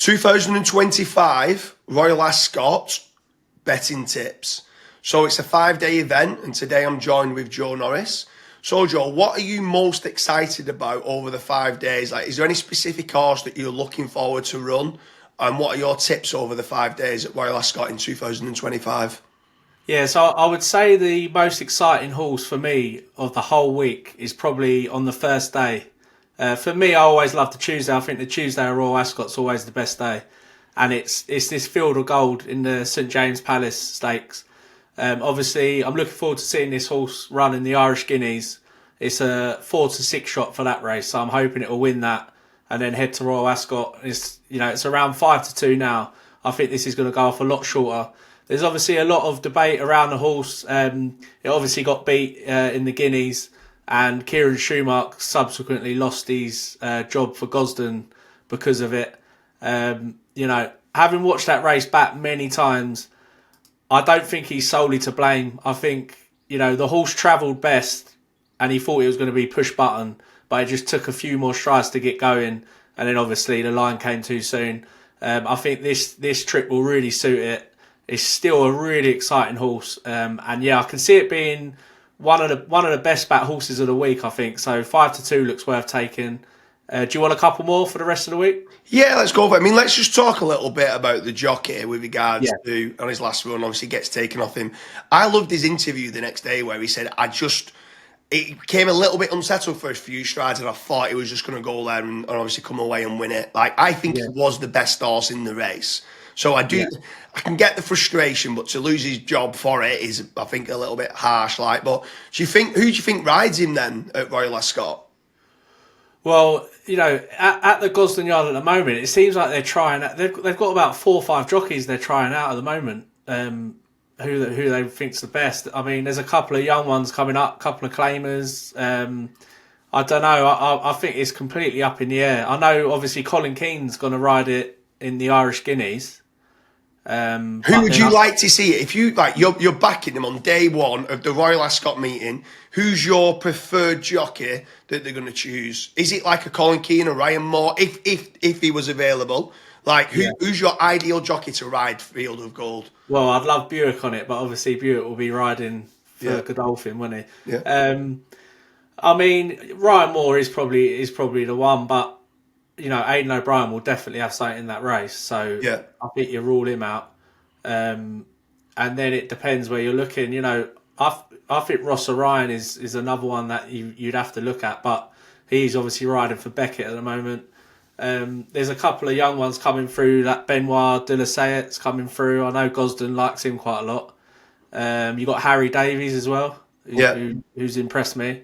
2025 Royal Ascot betting tips. So it's a 5-day event, and today I'm joined with Joe Norris. So Joe, what are you most excited about over the 5 days? Like, is there any specific horse that you're looking forward to run? And what are your tips over the 5 days at Royal Ascot in 2025? Yeah, so I would say the most exciting horse for me of the whole week is probably on the first day. For me, I always love the Tuesday. I think the Tuesday at Royal Ascot's always the best day. And it's this Field of Gold in the St James Palace Stakes. Obviously, I'm looking forward to seeing this horse run in the Irish Guineas. It's a 4 to 6 shot for that race, so I'm hoping it will win that and then head to Royal Ascot. It's around 5 to 2 now. I think this is going to go off a lot shorter. There's obviously a lot of debate around the horse. It obviously got beat in the Guineas, and Kieran Schumacher subsequently lost his job for Gosden because of it. Having watched that race back many times, I don't think he's solely to blame. I think, the horse travelled best and he thought it was going to be push button, but it just took a few more strides to get going. And then obviously the line came too soon. I think this trip will really suit it. It's still a really exciting horse. I can see it being one of the best bet horses of the week, I think. So 5 to 2 looks worth taking. Do you want a couple more for the rest of the week? Yeah, let's go for it. I mean, let's just talk a little bit about the jockey with regards to, on his last run, obviously gets taken off him. I loved his interview the next day where he said, it became a little bit unsettled for a few strides, and I thought he was just going to go there and obviously come away and win it. Like, I think he was the best horse in the race. So I can get the frustration, but to lose his job for it is, I think, a little bit harsh. But who do you think rides him then at Royal Ascot? Well, at the Gosden Yard at the moment, it seems like they're trying. They've got about 4 or 5 jockeys they're trying out at the moment. Who they think's the best? I mean, there's a couple of young ones coming up, a couple of claimers. I don't know. I think it's completely up in the air. I know, obviously, Colin Keane's going to ride it in the Irish Guineas. Who would you like to see it? If you're backing them on day one of the Royal Ascot meeting, who's your preferred jockey that they're going to choose? Is it like a Colin Keane or Ryan Moore, if he was available? Who's your ideal jockey to ride Field of Gold? Well, I'd love Buick on it, but obviously Buick will be riding for Godolphin, won't he? Yeah. I mean, Ryan Moore is probably the one, but Aidan O'Brien will definitely have something in that race. So I think you rule him out. And then it depends where you're looking. I think Ross Orion is another one that you'd have to look at, but he's obviously riding for Beckett at the moment. There's a couple of young ones coming through. That Benoit de la Sayette's coming through. I know Gosden likes him quite a lot. You got Harry Davies as well, who's impressed me.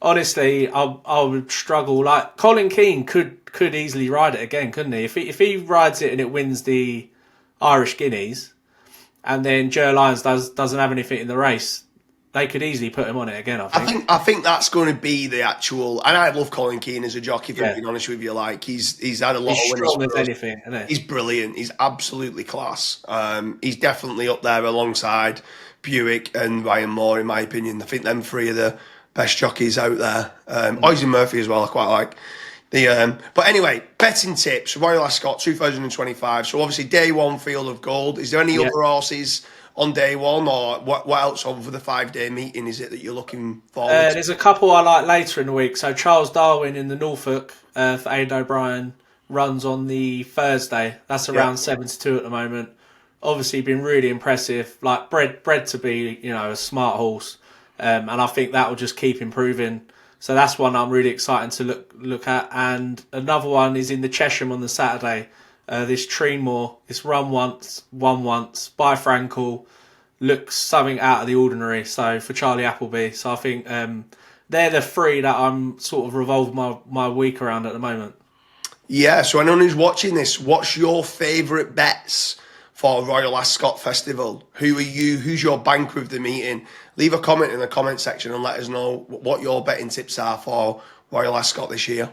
Honestly, I would struggle. Like, Colin Keane could easily ride it again, couldn't he? If he rides it and it wins the Irish Guineas, and then Joe Lyons doesn't have anything in the race, they could easily put him on it again. I think that's going to be the actual. And I love Colin Keane as a jockey. For being honest with you, he's had a lot of winners. Strong as anything, isn't he? He's brilliant. He's absolutely class. He's definitely up there alongside Buick and Ryan Moore, in my opinion. I think them 3 are the best jockeys out there. Oisin Murphy as well, I quite like. But anyway, betting tips, Royal Ascot 2025. So obviously day one, Field of Gold. Is there any other horses on day one, or what else over the 5-day meeting is it that you're looking forward to? There's a couple I like later in the week. So Charles Darwin in the Norfolk for Aidan O'Brien runs on the Thursday. That's around 7 to 2 at the moment. Obviously been really impressive. Like bred to be, a smart horse. And I think that will just keep improving. So that's one I'm really excited to look at. And another one is in the Chesham on the Saturday. This Treenmore, it's run once, won once, by Frankel, looks something out of the ordinary. So for Charlie Appleby. So I think they're the 3 that I'm sort of revolving my week around at the moment. Yeah, so anyone who's watching this, what's your favourite bets for Royal Ascot Festival? Who are you? Who's your banker of the meeting? Leave a comment in the comment section and let us know what your betting tips are for Royal Ascot this year.